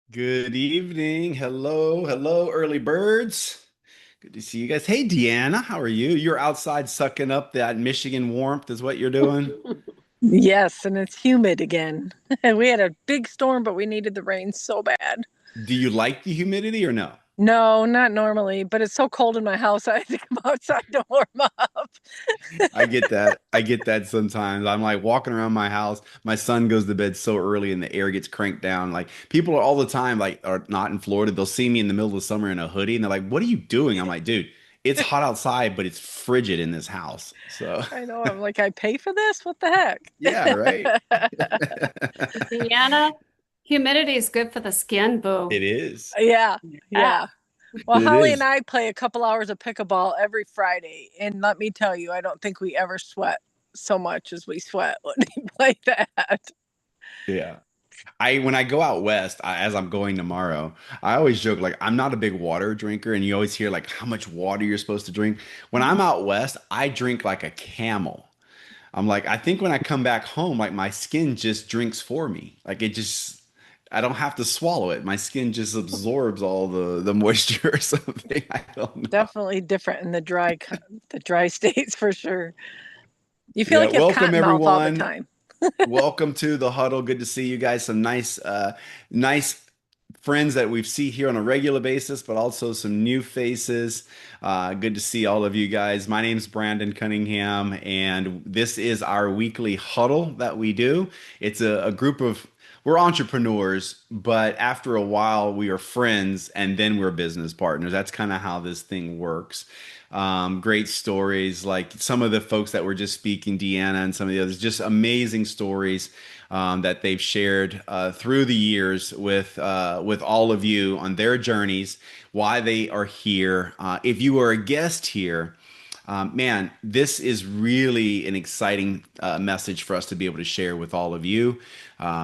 Good evening. Hello, hello, early birds. Good to see you guys. Hey, Deanna, how are you? You're outside sucking up that Michigan warmth, is what you're doing? Yes, and it's humid again. We had a big storm, but we needed the rain so bad. Do you like the humidity or no? No, not normally, but it's so cold in my house, I have to come outside to warm up. I get that. I get that sometimes. I'm like walking around my house. My son goes to bed so early and the air gets cranked down. Like people are all the time, like, are not in Florida. They'll see me in the middle of the summer in a hoodie and they're like, "What are you doing?" I'm like, "Dude, it's hot outside, but it's frigid in this house." So, I know, I'm like, I pay for this? What the yeah, right. heck? Deanna, humidity is good for the skin, boo. It is. Yeah, Yeah. yeah. Well, It Holly and is. I play a couple hours of pickleball every Friday, and let me tell you, I don't think we ever sweat so much as we sweat when we play that. Yeah. I when I go out west, as I'm going tomorrow, I always joke like I'm not a big water drinker, and you always hear like how much water you're supposed to drink. When I'm out west, I drink like a camel. I'm like, I think when I come back home, like my skin just drinks for me. Like it just, I don't have to swallow it. My skin just absorbs all the moisture or something. I don't know. Definitely different in the dry states for sure. You feel Yeah, like you have welcome cotton mouth all the everyone. time. Welcome to the huddle. Good to see you guys. Some nice friends that we see here on a regular basis, but also some new faces. Good to see all of you guys. My name's Brandon Cunningham, and this is our weekly huddle that we do. It's a group of we're entrepreneurs, but after a while, we are friends, and then we're business partners. That's kind of how this thing works. Great stories, like some of the folks that were just speaking, Deanna and some of the others, just amazing stories that they've shared through the years with all of you on their journeys, why they are here. If you are a guest here, man, this is really an exciting message for us to be able to share with all of you.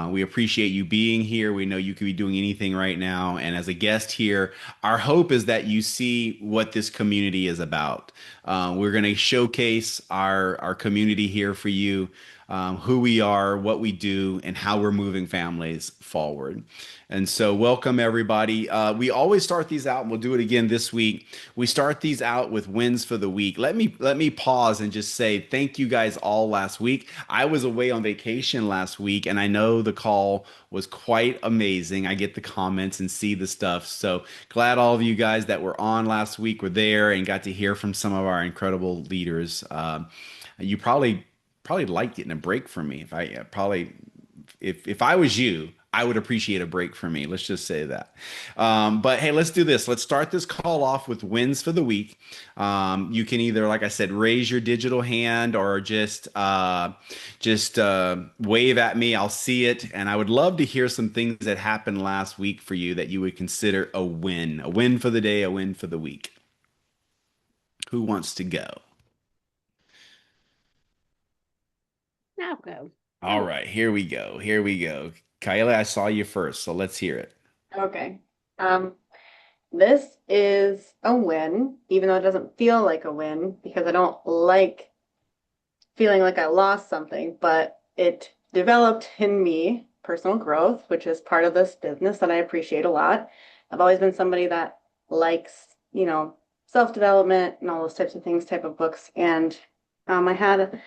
We appreciate you being here. We know you could be doing anything right now. And as a guest here, our hope is that you see what this community is about. We're going to showcase our community here for you, who we are, what we do, and how we're moving families forward. And so, welcome everybody. We always start these out, and we'll do it again this week. We start these out with wins for the week. Let me pause and just say thank you guys all last week. I was away on vacation last week, and I know the call was quite amazing. I get the comments and see the stuff. So glad all of you guys that were on last week were there and got to hear from some of our incredible leaders. You probably like getting a break from me. If I probably if I was you, I would appreciate a break from me. Let's just say that. But hey, let's do this. Let's start this call off with wins for the week. You can either, like I said, raise your digital hand or just wave at me. I'll see it, and I would love to hear some things that happened last week for you that you would consider a win for the day, a win for the week. Who wants to go? Now go. All right, here we go. Here we go. Kyla, I saw you first, so let's hear it. Okay. Um, this is a win, even though it doesn't feel like a win because I don't like feeling like I lost something, but it developed in me personal growth, which is part of this business that I appreciate a lot. I've always been somebody that likes, self-development and all those types of things, type of books. And I had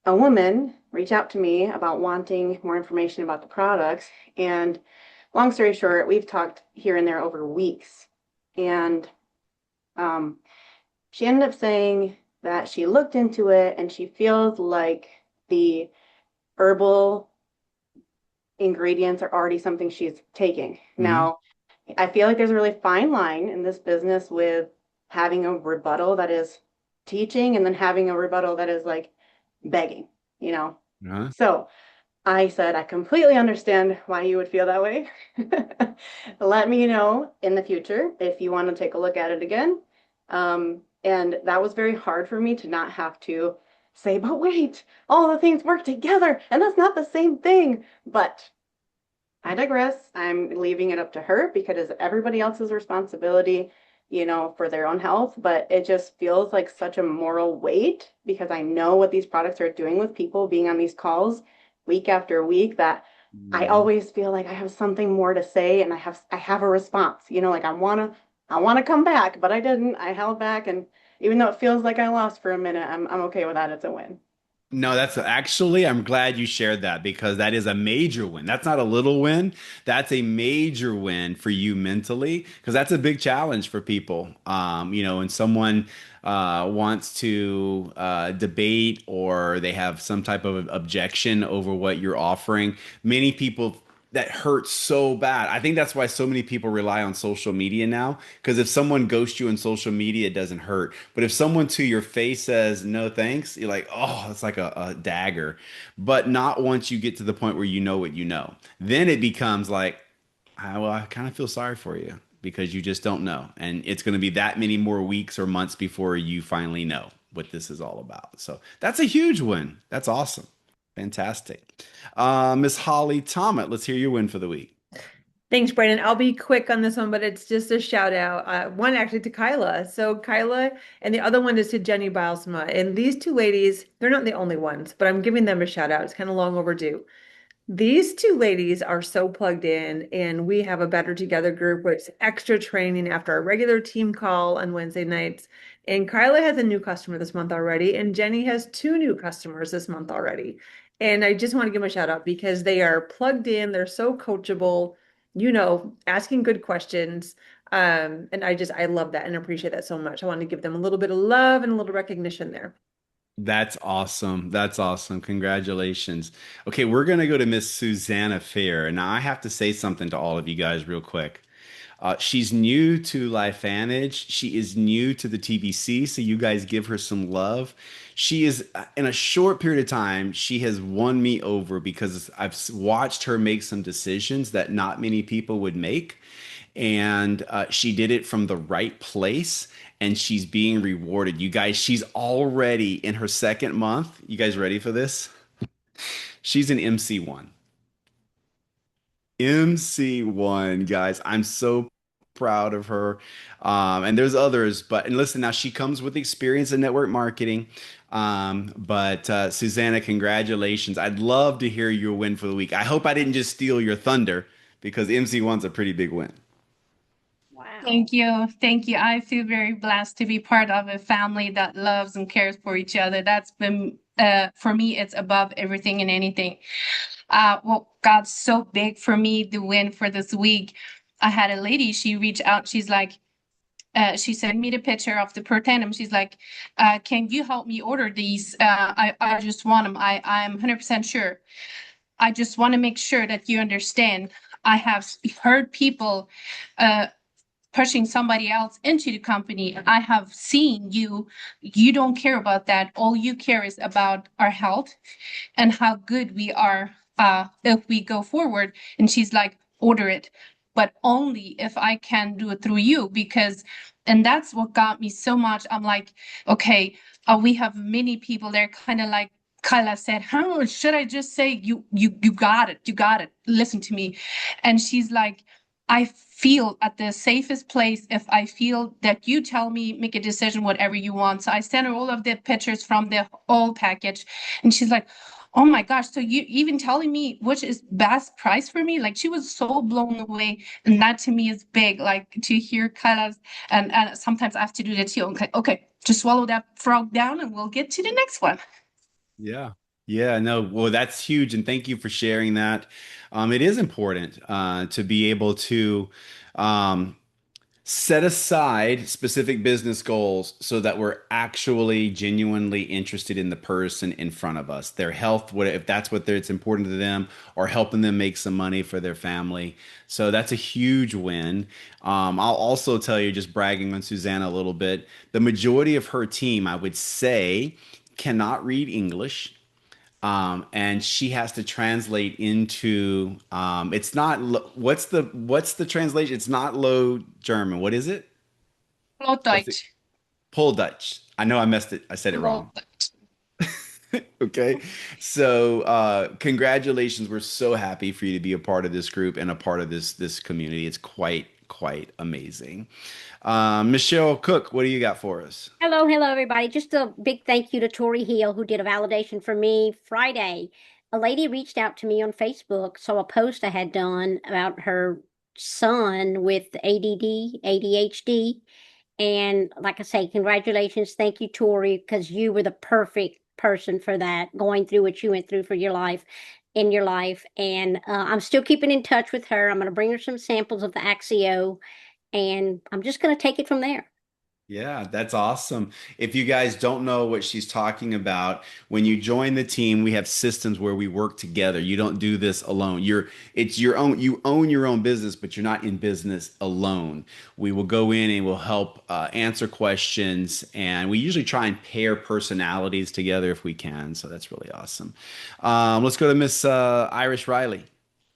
a woman reach out to me about wanting more information about the products. And long story short, we've talked here and there over weeks. And um, she ended up saying that she looked into it and she feels like the herbal ingredients are already something she's taking. Hmm. Now, I feel like there's a really fine line in this business with having a rebuttal that is teaching and then having a rebuttal that is like begging, you know? Huh? So I said, I completely understand why you would feel that way. Let me know in the future if you want to take a look at it again. And that was very hard for me to not have to say, but wait, all the things work together, and that's not the same thing. But I digress. I'm leaving it up to her because it's everybody else's responsibility, for their own health. But it just feels like such a moral weight because I know what these products are doing with people being on these calls week after week that I Mhm. always feel like I have something more to say and I have a response. Like I wanna come back, but I didn't. I held back, and even though it feels like I lost for a minute, I'm okay with that. It's a win. No, that's actually, I'm glad you shared that because that is a major win. That's not a little win. That's a major win for you mentally because that's a big challenge for people. When someone wants to debate or they have some type of objection over what you're offering, many people that hurts so bad. I think that's why so many people rely on social media now. Because if someone ghosts you on social media, it doesn't hurt. But if someone to your face says no thanks, you're like, oh, it's like a dagger. But not once you get to the point where you know what you know. Then it becomes like, well, I kind of feel sorry for you because you just don't know. And it's going to be that many more weeks or months before you finally know what this is all about. So that's a huge win. That's awesome. Fantastic. Miss Holly Tomet, let's hear your win for the week. Thanks, Brandon. I'll be quick on this one, but it's just a shout out. One actually to Kyla. So Kyla, and the other one is to Jenny Bilesma. And these two ladies, they're not the only ones, but I'm giving them a shout out. It's kind of long overdue. These two ladies are so plugged in, and we have a Better Together group, which extra training after our regular team call on Wednesday nights. And Kyla has a new customer this month already, and Jenny has two new customers this month already. And I just want to give them a shout out because they are plugged in, they're so coachable, asking good questions. And I love that and appreciate that so much. I want to give them a little bit of love and a little recognition there. That's awesome. That's awesome. Congratulations. Okay, we're going to go to Miss Susanna Fair. Now, I have to say something to all of you guys real quick. She's new to Lifanage. She is new to the TBC, so you guys give her some love. She is, in a short period of time, she has won me over because watched her make some decisions that not many people would make. And she did it from the right place, and she's being rewarded. You guys, she's already in her second month. You guys ready for this? She's an MC1. MC1, guys. I'm so proud of her. And there's others, and listen, now she comes with experience in network marketing. But Susanna, congratulations. I'd love to hear your win for the week. I hope I didn't just steal your thunder because MC1's a pretty big win. Wow. Thank you. Thank you. I feel very blessed to be part of a family that loves and cares for each other. That's been, for me, it's above everything and anything. What got so big for me, the win for this week, I had a lady, she reached out. She's like, she sent me the picture of the per tandem. She's like, can you help me order these? I just want them. I'm 100% sure. I just want to make sure that you understand. I have heard people, uh, pushing somebody else into the company. I have seen you don't care about that. All you care is about our health and how good we are if we go forward. And she's like, order it, but only if I can do it through you, because and that's what got me so much. I'm like, okay, we have many people there kind of like Kyla said, how should I just say you got it, you got it, listen to me. And she's like, I feel at the safest place if I feel that you tell me, make a decision, whatever you want. So I sent her all of the pictures from the whole package. And she's like, oh my gosh, so you even telling me which is best price for me? Like she was so blown away. And that to me is big, like to hear Kyla's and sometimes I have to do that too. Okay, okay, just swallow that frog down and we'll get to the next one. Yeah. Yeah, no, well, that's huge. And thank you for sharing that. It is important to be able to um, set aside specific business goals so that we're actually genuinely interested in the person in front of us, their health, what if that's what it's important to them, or helping them make some money for their family. So that's a huge win. I'll also tell you, just bragging on Susanna a little bit, the majority of her team, I would say, cannot read English. And she has to translate into it's not what's the translation? It's not low German. What is it? What's it? Hochdeutsch. Pole Dutch. I know I messed it. I said it wrong. Hochdeutsch. Okay. So congratulations. We're so happy for you to be a part of this group and a part of this community. It's quite amazing. Michelle Cook, what do you got for us? Hello, hello, everybody. Just a big thank you to Tori Heel, who did a validation for me Friday. a lady reached out to me on Facebook, saw a post I had done about her son with ADD, ADHD. And like I say, congratulations. Thank you, Tori, because you were the perfect person for that, going through what you went through for your life in your life. And I'm still keeping in touch with her. I'm going to bring her some samples of the Axio, and I'm just going to take it from there. Yeah, that's awesome. If you guys don't know what she's talking about, when you join the team, we have systems where we work together. You don't do this alone. It's your own, you own your own business, but you're not in business alone. We will go in and we'll help answer questions, and we usually try and pair personalities together if we can. So that's really awesome. Let's go to Miss Irish Riley,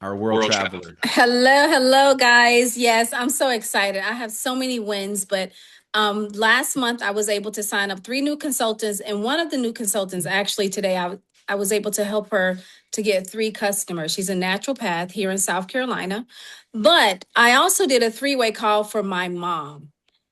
our world traveler. Hello, hello, guys. Yes, I'm so excited. I have so many wins, but last month I was able to sign up three new consultants, and one of the new consultants actually today I was able to help her to get three customers. She's a naturopath here in South Carolina, but I also did a three-way call for my mom.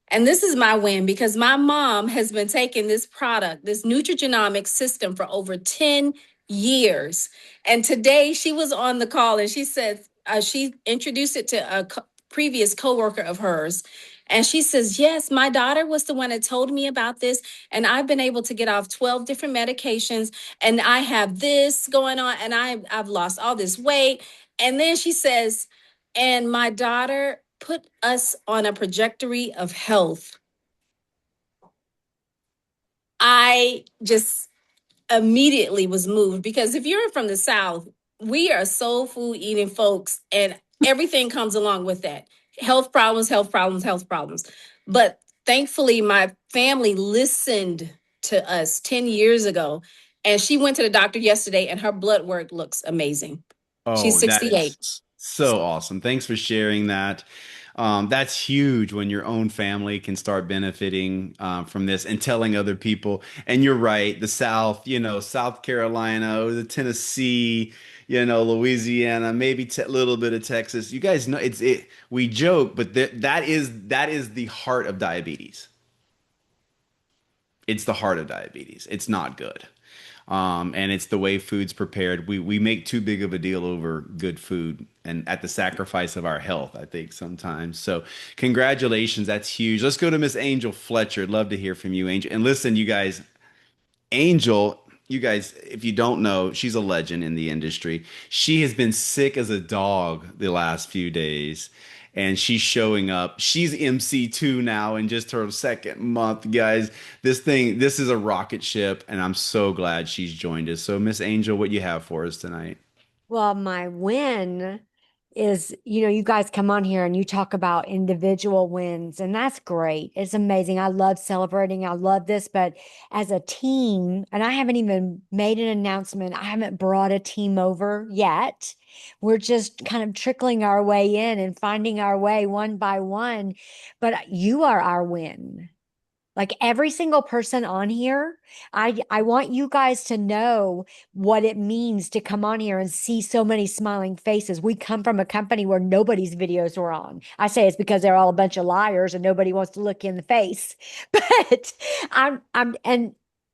And this is my win because my mom has been taking this product, this nutrigenomic system for over 10 years. And today she was on the call and she said, she introduced it to a previous coworker of hers. And she says, yes, my daughter was the one that told me about this. And I've been able to get off 12 different medications. And I have this going on. And I've lost all this weight. And then she says, and my daughter put us on a trajectory of health. I just immediately was moved because if you're from the South, we are soul food eating folks, and everything comes along with that. Health problems, health problems, health problems. But thankfully, my family listened to us 10 years ago, and she went to the doctor yesterday, and her blood work looks amazing. She's Oh, that 68. is so awesome. Thanks for sharing that. That's huge when your own family can start benefiting from this and telling other people. And you're right, the South, South Carolina, or the Tennessee, Louisiana, maybe a little bit of Texas. You guys know it. We joke, but that is the heart of diabetes. It's the heart of diabetes. It's not good. And it's the way food's prepared. We make too big of a deal over good food and at the sacrifice of our health, I think sometimes. So congratulations, that's huge. Let's go to Miss Angel Fletcher. I'd love to hear from you, Angel. And listen, you guys, Angel, you guys, if you don't know, she's a legend in the industry. She has been sick as a dog the last few days, and she's showing up. She's MC2 now in just her second month, guys. This is a rocket ship, and I'm so glad she's joined us. So, Miss Angel, what you have for us tonight? Well, my win is, you guys come on here and you talk about individual wins, and that's great. It's amazing. I love celebrating. I love this, but as a team, and I haven't even made an announcement, I haven't brought a team over yet. We're just kind of trickling our way in and finding our way one by one, but you are our win. Like every single person on here, I want you guys to know what it means to come on here and see so many smiling faces. We come from a company where nobody's videos were on. I say it's because they're all a bunch of liars and nobody wants to look in the face. But and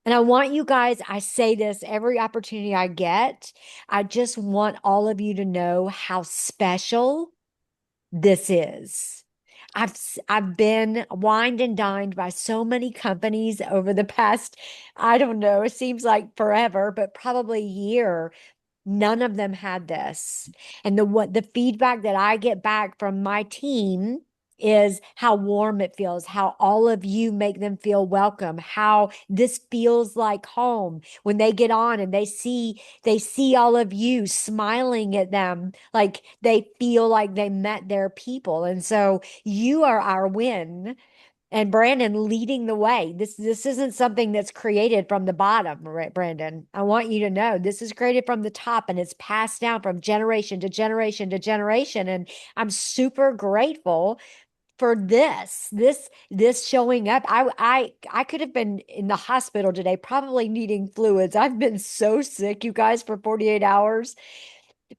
I want you guys, I say this every opportunity I get. I just want all of you to know how special this is. I've been wined and dined by so many companies over the past, I don't know, it seems like forever, but probably a year. None of them had this. And the feedback that I get back from my team is how warm it feels, how all of you make them feel welcome, how this feels like home when they get on and they see all of you smiling at them, like they feel like they met their people. And so you are our win. And Brandon leading the way. This isn't something that's created from the bottom, right, Brandon? I want you to know this is created from the top and it's passed down from generation to generation to generation. And I'm super grateful for this showing up. I could have been in the hospital today, probably needing fluids. I've been so sick, you guys, for 48 hours.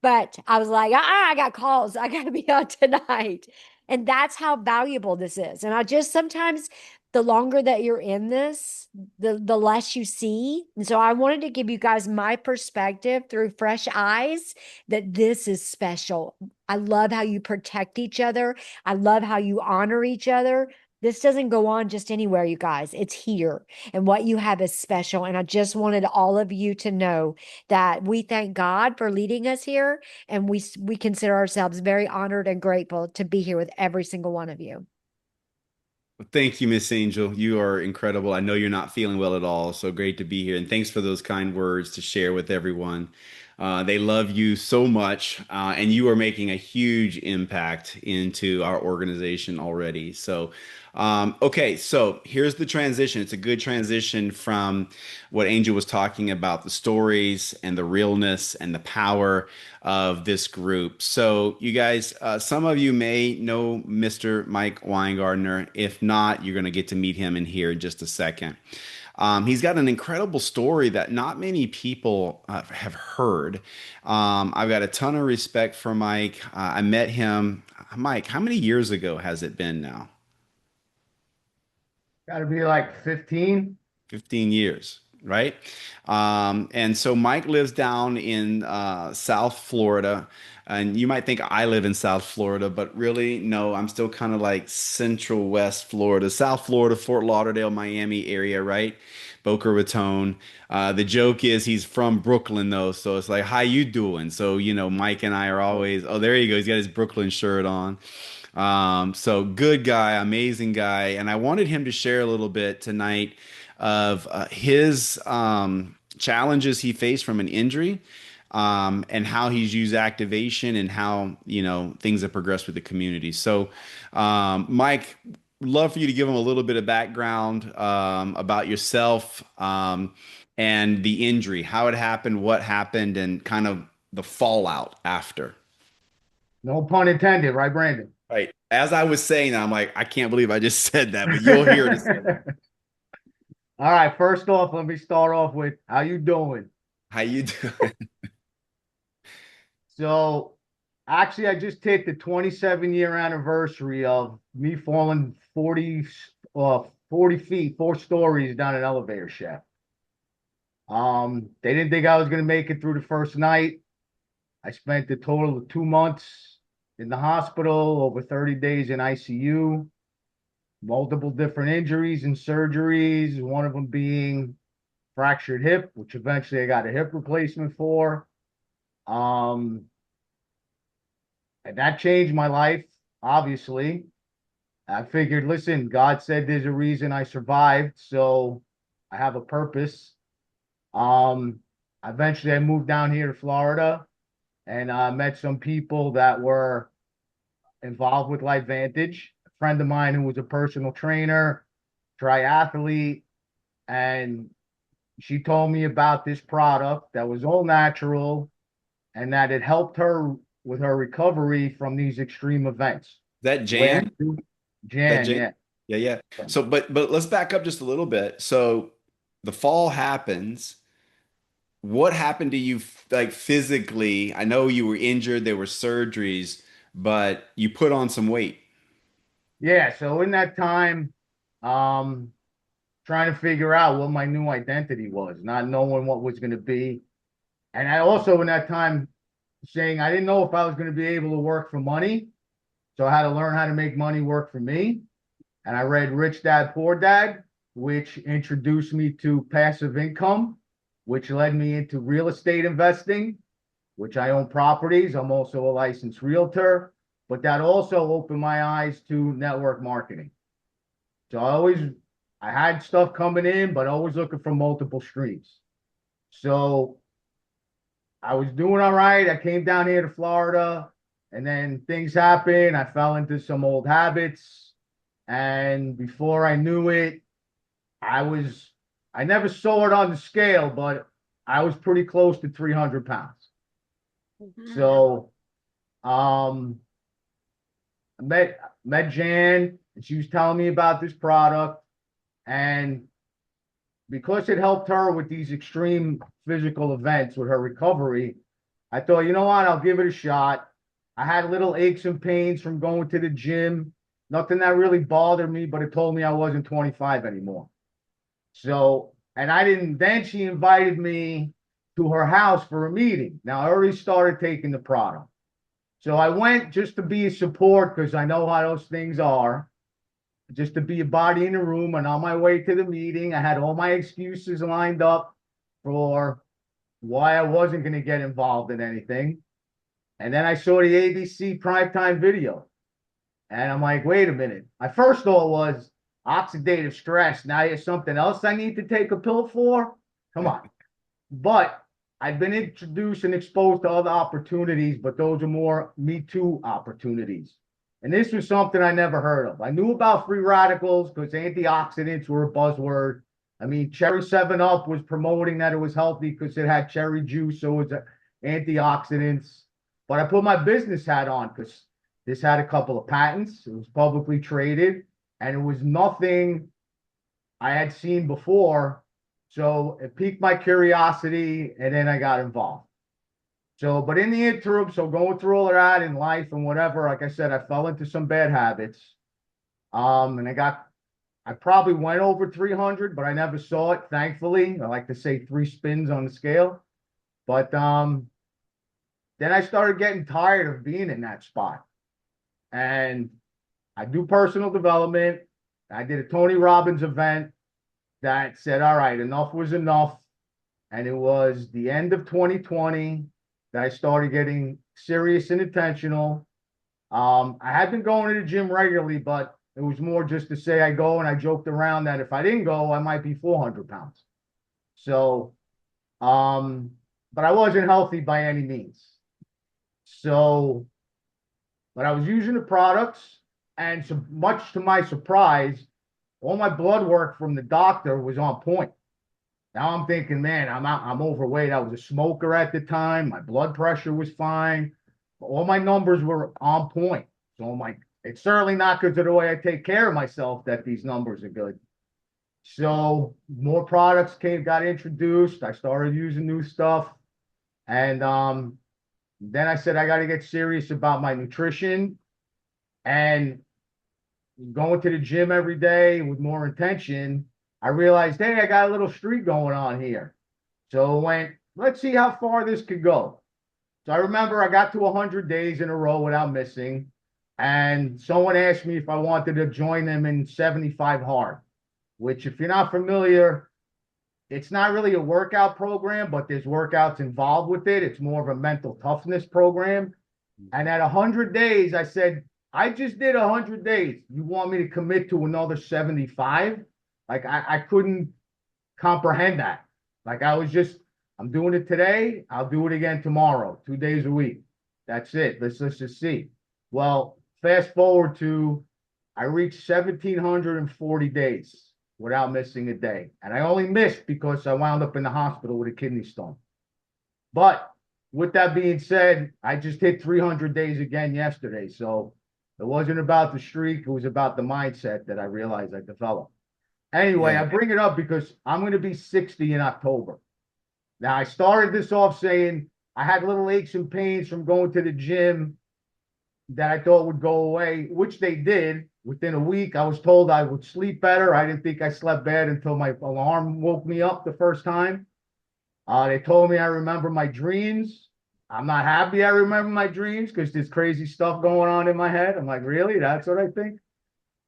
But I was like, I got calls. I got to be on tonight. And that's how valuable this is. And I just sometimes the longer that you're in this, the less you see. And so I wanted to give you guys my perspective through fresh eyes that this is special. I love how you protect each other. I love how you honor each other. This doesn't go on just anywhere, you guys. It's here. And what you have is special. And I just wanted all of you to know that we thank God for leading us here. And we consider ourselves very honored and grateful to be here with every single one of you. Well, thank you, Miss Angel. You are incredible. I know you're not feeling well at all, so great to be here. And thanks for those kind words to share with everyone. They love you so much, and you are making a huge impact into our organization already. So, okay, so here's the transition. It's a good transition from what Angel was talking about, the stories and the realness and the power of this group. So, you guys, some of you may know Mr. Mike Weingartner. If not, you're going to get to meet him in here in just a second. He's got an incredible story that not many people have heard. I've got a ton of respect for Mike. I met him, Mike, how many years ago has it been now? Got to be like 15. 15 years, right? And so Mike lives down in South Florida. And you might think I live in South Florida, but really, no, I'm still kind of like Central West Florida, South Florida, Fort Lauderdale, Miami area, right? Boca Raton. The joke is he's from Brooklyn, though. So it's like, how you doing? So, Mike and I are always, oh, there you go. He's got his Brooklyn shirt on. So good guy, amazing guy. And I wanted him to share a little bit tonight of his challenges he faced from an injury, and how he's used activation and how, things have progressed with the community. So, Mike, love for you to give him a little bit of background about yourself, and the injury, how it happened, what happened, and kind of the fallout after. No pun intended, right, Brandon? Right. As I was saying that, I'm like, I can't believe I just said that, but you'll hear it. All right, first off, let me start off with how you doing? How you doing? So, actually, I just hit the 27-year anniversary of me falling 40 feet, 4 stories down an elevator shaft. They didn't think I was going to make it through the first night. I spent a total of 2 months in the hospital, over 30 days in ICU, multiple different injuries and surgeries, one of them being fractured hip, which eventually I got a hip replacement for. And that changed my life, obviously. I figured, listen, God said there's a reason I survived, so I have a purpose. Eventually I moved down here to Florida and met some people that were involved with LifeVantage. A friend of mine who was a personal trainer, triathlete, and she told me about this product that was all natural and that it helped her with her recovery from these extreme events. That Jan? Jan, yeah. Yeah. So, but let's back up just a little bit. So the fall happens. What happened to you, like physically? I know you were injured, there were surgeries, but you put on some weight. Yeah, so in that time, trying to figure out what my new identity was, not knowing what was going to be. And I also, in that time, saying I didn't know if I was going to be able to work for money. So I had to learn how to make money work for me. And I read Rich Dad, Poor Dad, which introduced me to passive income, which led me into real estate investing, which I own properties. I'm also a licensed realtor, but that also opened my eyes to network marketing. So I had stuff coming in, but always looking for multiple streams. So I was doing all right. I came down here to Florida, and then things happened. I fell into some old habits. And before I knew it, I never saw it on the scale, but I was pretty close to 300 pounds. So, I met Jan, and she was telling me about this product. And because it helped her with these extreme physical events with her recovery, I thought, you know what, I'll give it a shot. I had little aches and pains from going to the gym Nothing that really bothered me, but it told me I wasn't 25 anymore. So, and I didn't, then she invited me to her house for a meeting. Now, I already started taking the product. So I went just to be a support because I know how those things are, just to be a body in the room. And on my way to the meeting, I had all my excuses lined up for why I wasn't going to get involved in anything. And then I saw the ABC primetime video. And I'm like, wait a minute. My first thought was oxidative stress. Now there's something else I need to take a pill for? Come on. But I've been introduced and exposed to other opportunities, but those are more Me Too opportunities. And this was something I never heard of. I knew about free radicals because antioxidants were a buzzword. I mean, Cherry 7 Up was promoting that it was healthy because it had cherry juice, so it was antioxidants. But I put my business hat on because this had a couple of patents. It was publicly traded, and it was nothing I had seen before. So it piqued my curiosity, and then I got involved. So, but in the interim, so going through all of that in life and whatever, like I said, I fell into some bad habits. And I probably went over 300, but I never saw it, thankfully. I like to say 3 spins on the scale. But then I started getting tired of being in that spot. And I do personal development. I did a Tony Robbins event that said, all right, enough was enough. And it was the end of 2020 that I started getting serious and intentional. I had been going to the gym regularly, but it was more just to say I go, and I joked around that if I didn't go, I might be 400 pounds. So, but I wasn't healthy by any means. So, but I was using the products, and so much to my surprise, all my blood work from the doctor was on point. Now I'm thinking, man, I'm overweight. I was a smoker at the time. My blood pressure was fine. All my numbers were on point. So I'm like, it's certainly not because of the way I take care of myself that these numbers are good. So more products got introduced. I started using new stuff. And then I said, I got to get serious about my nutrition and going to the gym every day with more intention. I realized, hey, I got a little streak going on here. So I went, let's see how far this could go. So I remember I got to 100 days in a row without missing. And someone asked me if I wanted to join them in 75 hard, which if you're not familiar, it's not really a workout program, but there's workouts involved with it. It's more of a mental toughness program. And at 100 days, I said, I just did 100 days. You want me to commit to another 75? Like I couldn't comprehend that. Like I was just, I'm doing it today. I'll do it again tomorrow, 2 days a week. That's it. Let's just see. Well, fast forward to, I reached 1,740 days without missing a day. And I only missed because I wound up in the hospital with a kidney stone. But with that being said, I just hit 300 days again yesterday. So it wasn't about the streak. It was about the mindset that I realized I developed. Anyway, Yeah. I bring it up because I'm going to be 60 in October. Now, I started this off saying I had little aches and pains from going to the gym that I thought would go away, which they did. Within a week, I was told I would sleep better. I didn't think I slept bad until my alarm woke me up the first time. They told me I remember my dreams. I'm not happy I remember my dreams because there's crazy stuff going on in my head. I'm like, really? That's what I think?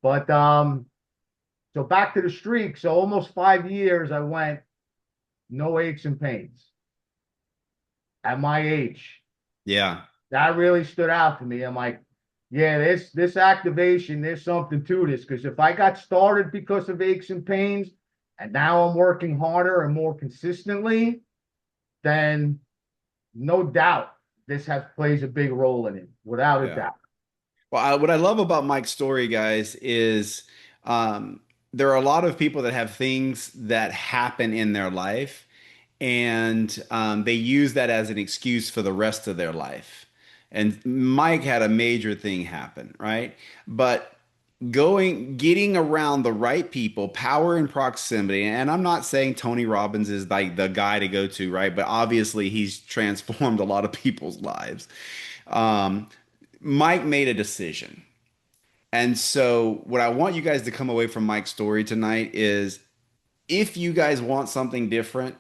But so back to the streak. So almost 5 years I went, no aches and pains at my age. Yeah. That really stood out to me. I'm like, yeah, this activation, there's something to this. Because if I got started because of aches and pains, and now I'm working harder and more consistently, then no doubt this plays a big role in it, without a Yeah. doubt. Well, what I love about Mike's story, guys, is there are a lot of people that have things that happen in their life, and they use that as an excuse for the rest of their life. And Mike had a major thing happen, right? But getting around the right people, power and proximity, and I'm not saying Tony Robbins is like the guy to go to, right? But obviously he's transformed a lot of people's lives. Um, Mike made a decision. And so, what I want you guys to come away from Mike's story tonight is if you guys want something different,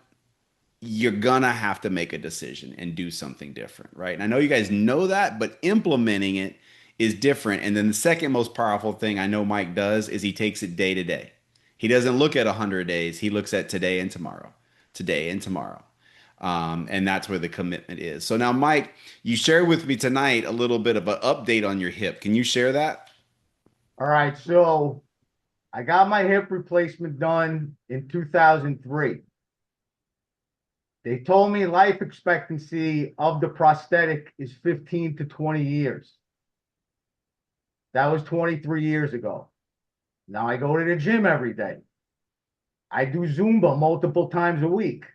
you're gonna have to make a decision and do something different, right? And I know you guys know that, but implementing it is different. And then the second most powerful thing I know Mike does is he takes it day to day. He doesn't look at 100 days, he looks at today and tomorrow, today and tomorrow. And that's where the commitment is. So now, Mike, you shared with me tonight a little bit of an update on your hip. Can you share that? All right, so I got my hip replacement done in 2003. They told me life expectancy of the prosthetic is 15 to 20 years. That was 23 years ago. Now I go to the gym every day. I do Zumba multiple times a week.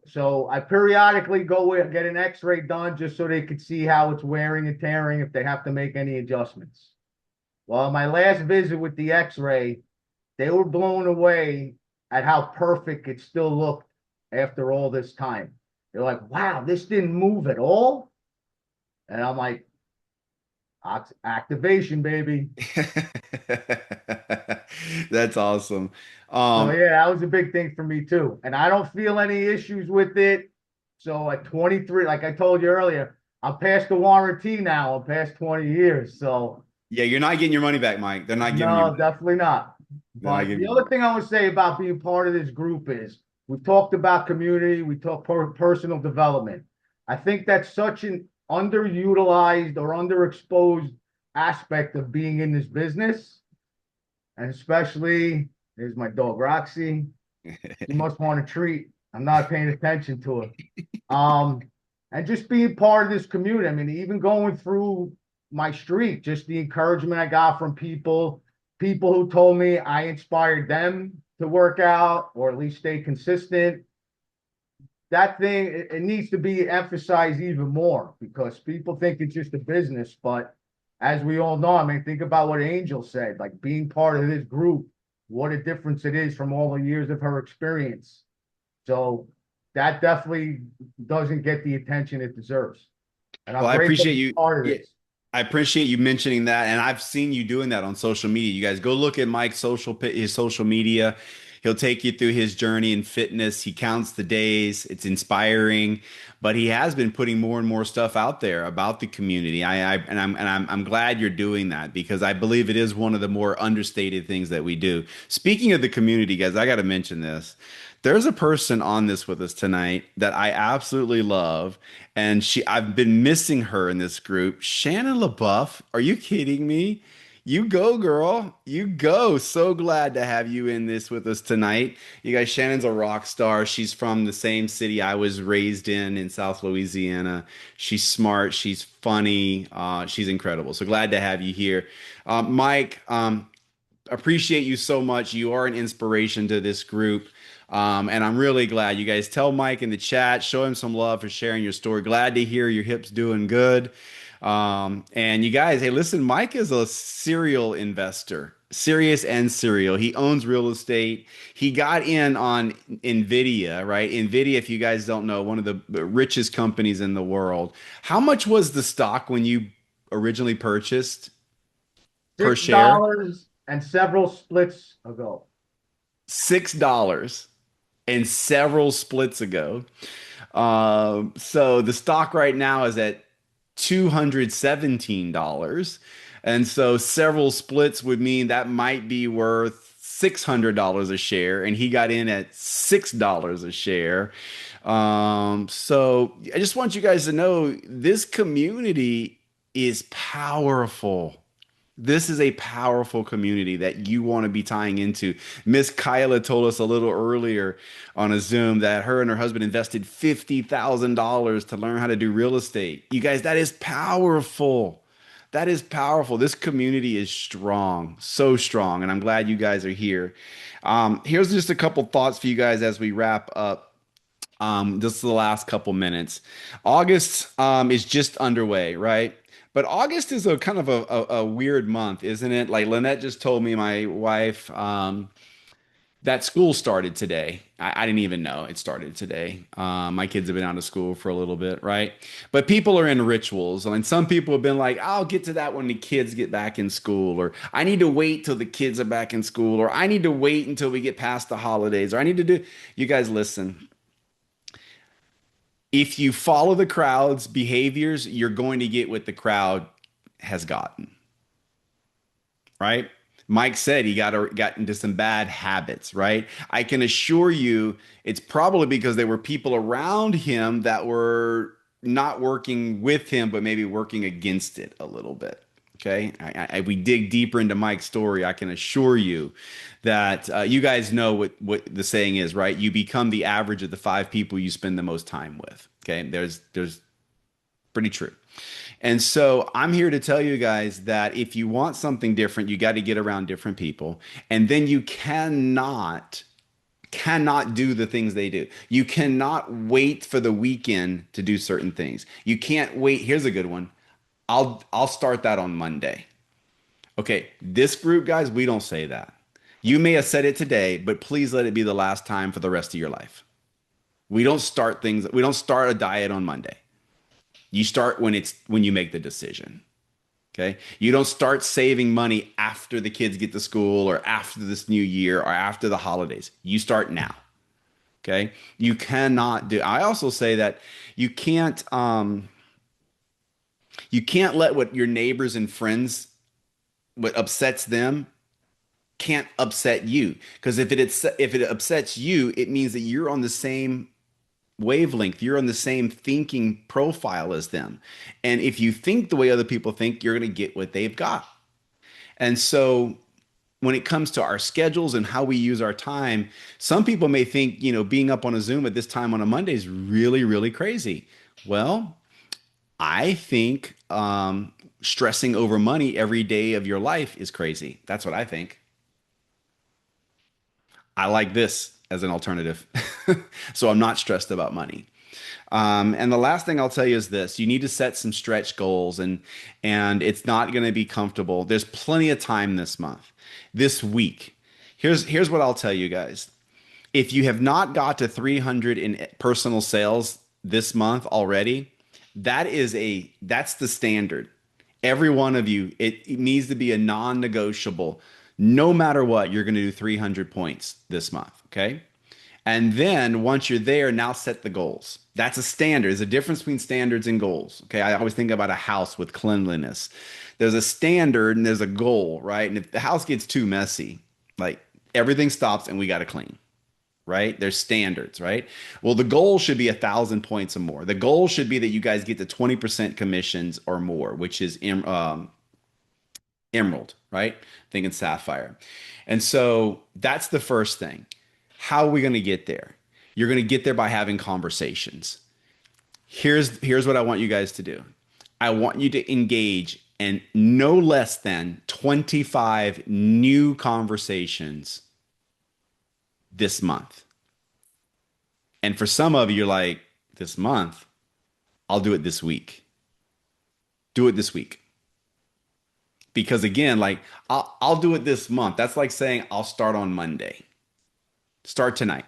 So I periodically go and get an x-ray done just so they could see how it's wearing and tearing if they have to make any adjustments. Well, my last visit with the x-ray, they were blown away at how perfect it still looked after all this time. They're like, wow, this didn't move at all. And I'm like, activation, baby. That's awesome. So yeah, that was a big thing for me too. And I don't feel any issues with it. So at 23, like I told you earlier, I'm past the warranty now. I'm past 20 years. So Yeah, you're not getting your money back, Mike. They're not giving you. no, definitely not. They're not But giving the you. other thing I would say about being part of this group is we've talked about community, we talked personal development. I think that's such an underutilized or underexposed aspect of being in this business. And especially, there's my dog Roxy. She must want a treat. I'm not paying attention to her. Um, and just being part of this community. I mean, even going through my street, just the encouragement I got from people who told me I inspired them to work out or at least stay consistent. That thing, it needs to be emphasized even more because people think it's just a business. But as we all know, I mean, think about what Angel said, like being part of this group, what a difference it is from all the years of her experience. So that definitely doesn't get the attention it deserves. And Well, I'm I grateful to appreciate be you. part of Yeah, this. I appreciate you mentioning that, and I've seen you doing that on social media. You guys go look at Mike's his social media. He'll take you through his journey in fitness. He counts the days. It's inspiring, but he has been putting more and more stuff out there about the community. I'm glad you're doing that because I believe it is one of the more understated things that we do. Speaking of the community, guys, I got to mention this. There's a person on this with us tonight that I absolutely love, and I've been missing her in this group. Shannon LaBeouf, are you kidding me? You go, girl. You go. So glad to have you in this with us tonight. You guys, Shannon's a rock star. She's from the same city I was raised in South Louisiana. She's smart. She's funny. She's incredible. So glad to have you here. Mike, appreciate you so much. You are an inspiration to this group. And I'm really glad you guys tell Mike in the chat, show him some love for sharing your story. Glad to hear your hips doing good. And you guys, hey, listen, Mike is a serial investor, serious and serial. He owns real estate. He got in on Nvidia, right? Nvidia, if you guys don't know, one of the richest companies in the world. How much was the stock when you originally purchased per Six share? dollars and several splits ago. $6 and several splits ago. So the stock right now is at $217. And so several splits would mean that might be worth $600 a share. And he got in at $6 a share. So I just want you guys to know this community is powerful. This is a powerful community that you want to be tying into. Miss Kyla told us a little earlier on a Zoom that her and her husband invested $50,000 to learn how to do real estate. You guys, that is powerful. That is powerful. This community is strong, so strong, and I'm glad you guys are here. Here's just a couple thoughts for you guys as we wrap up. This is the last couple minutes. August is just underway, right? But August is a kind of a weird month, isn't it? Like Lynette just told me, my wife, That school started today. I didn't even know it started today. My kids have been out of school for a little bit, right? But people are in rituals. And some people have been like, I'll get to that when the kids get back in school, or I need to wait till the kids are back in school, or I need to wait until we get past the holidays, or I need to do. You guys listen. If you follow the crowd's behaviors, you're going to get what the crowd has gotten, right? Mike said he got into some bad habits, right? I can assure you it's probably because there were people around him that were not working with him, but maybe working against it a little bit. Okay. We dig deeper into Mike's story. I can assure you that you guys know what the saying is, right? You become the average of the five people you spend the most time with. Okay. There's pretty true. And so I'm here to tell you guys that if you want something different, you got to get around different people. And then you cannot do the things they do. You cannot wait for the weekend to do certain things. You can't wait. Here's a good one. I'll start that on Monday. Okay, this group, guys, we don't say that. You may have said it today, but please let it be the last time for the rest of your life. We don't start a diet on Monday. You start when you make the decision. Okay. You don't start saving money after the kids get to school or after this new year or after the holidays. You start now. Okay. You cannot do. I also say that you can't let what your neighbors and friends, what upsets them can't upset you. Because if it upsets you, it means that you're on the same wavelength. You're on the same thinking profile as them. And if you think the way other people think, you're going to get what they've got. And so when it comes to our schedules and how we use our time, some people may think, being up on a Zoom at this time on a Monday is really, really crazy. Well, I think stressing over money every day of your life is crazy. That's what I think. I like this as an alternative. So I'm not stressed about money. And the last thing I'll tell you is this: you need to set some stretch goals, and it's not going to be comfortable. There's plenty of time this month, this week. Here's what I'll tell you guys. If you have not got to 300 in personal sales this month already, that's the standard. Every one of you, it needs to be a non-negotiable. No matter what, you're going to do 300 points this month. Okay. And then once you're there, now set the goals. That's a standard. There's a difference between standards and goals. Okay. I always think about a house with cleanliness. There's a standard and there's a goal, right? And if the house gets too messy, like everything stops and we got to clean, right? There's standards, right? Well, the goal should be 1,000 points or more. The goal should be that you guys get to 20% commissions or more, which is emerald, right? Thinking sapphire. And so that's the first thing. How are we going to get there? You're going to get there by having conversations. Here's what I want you guys to do. I want you to engage in no less than 25 new conversations this month. And for some of you, you're like, this month, I'll do it this week. Do it this week. Because again, like I'll do it this month. That's like saying I'll start on Monday. Start tonight.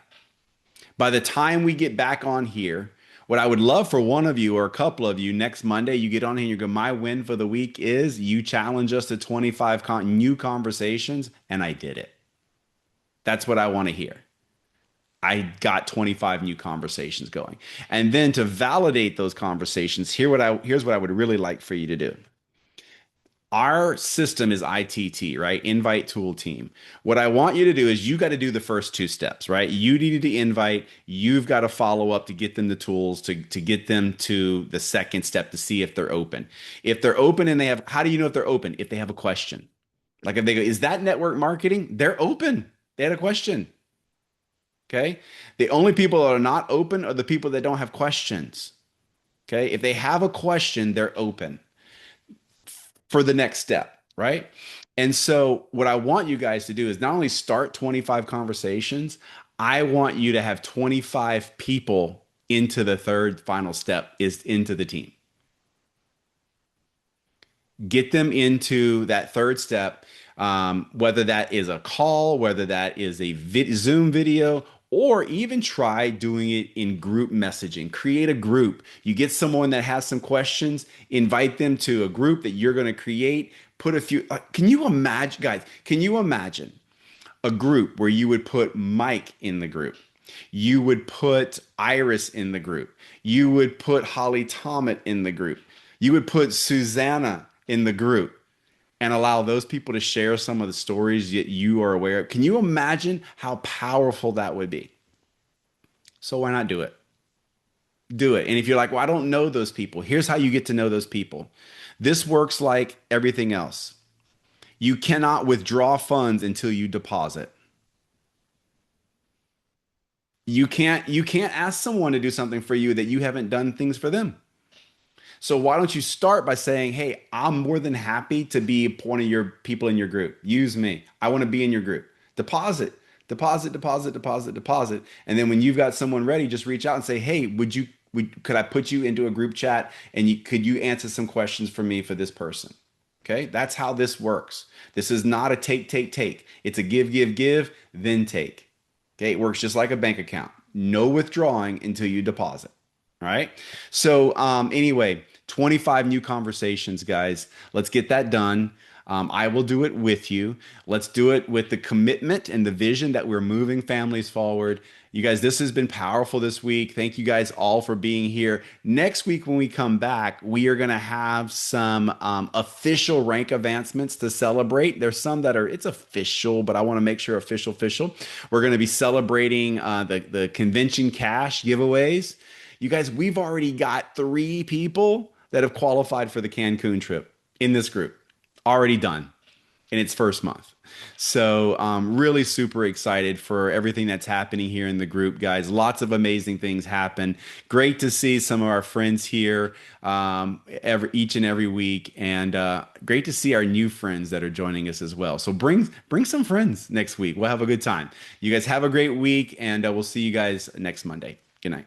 By the time we get back on here, what I would love for one of you or a couple of you next Monday, you get on here and you go, my win for the week is you challenge us to 25 new conversations, and I did it. That's what I want to hear. I got 25 new conversations going. And then to validate those conversations, here's what I would really like for you to do. Our system is ITT, right? Invite tool team. What I want you to do is you got to do the first two steps, right? You needed to invite, you've got to follow up to get them the tools to get them to the second step to see if they're open. If they're open and how do you know if they're open? If they have a question. Like if they go, is that network marketing? They're open. They had a question. Okay. The only people that are not open are the people that don't have questions. Okay. If they have a question, they're open for the next step, right? And so what I want you guys to do is not only start 25 conversations, I want you to have 25 people into the third final step, is into the team. Get them into that third step, whether that is a call, whether that is a Zoom video, or even try doing it in group messaging. Create a group. You get someone that has some questions, invite them to a group that you're going to create. Put a few, can you imagine, guys, can you imagine a group where you would put Mike in the group? You would put Iris in the group. You would put Holly Tomet in the group. You would put Susanna in the group and allow those people to share some of the stories that you are aware of. Can you imagine how powerful that would be? So why not do it? Do it. And if you're like, well, I don't know those people, here's how you get to know those people. This works like everything else. You cannot withdraw funds until you deposit. You can't ask someone to do something for you that you haven't done things for them. So why don't you start by saying, "Hey, I'm more than happy to be one of your people in your group. Use me. I want to be in your group." Deposit, deposit, deposit, deposit, deposit. And then when you've got someone ready, just reach out and say, "Hey, could I put you into a group chat and could you answer some questions for me for this person?" Okay? That's how this works. This is not a take, take, take. It's a give, give, give, then take. Okay? It works just like a bank account. No withdrawing until you deposit. All right. So anyway, 25 new conversations, guys. Let's get that done. I will do it with you. Let's do it with the commitment and the vision that we're moving families forward. You guys, this has been powerful this week. Thank you guys all for being here. Next week, when we come back, we are going to have some official rank advancements to celebrate. There's some that are, it's official, but I want to make sure official. We're going to be celebrating the convention cash giveaways. You guys, we've already got 3 people that have qualified for the Cancun trip in this group. Already done in its first month. So really super excited for everything that's happening here in the group, guys. Lots of amazing things happen. Great to see some of our friends here each and every week. And great to see our new friends that are joining us as well. So bring some friends next week. We'll have a good time. You guys have a great week, and we'll see you guys next Monday. Good night.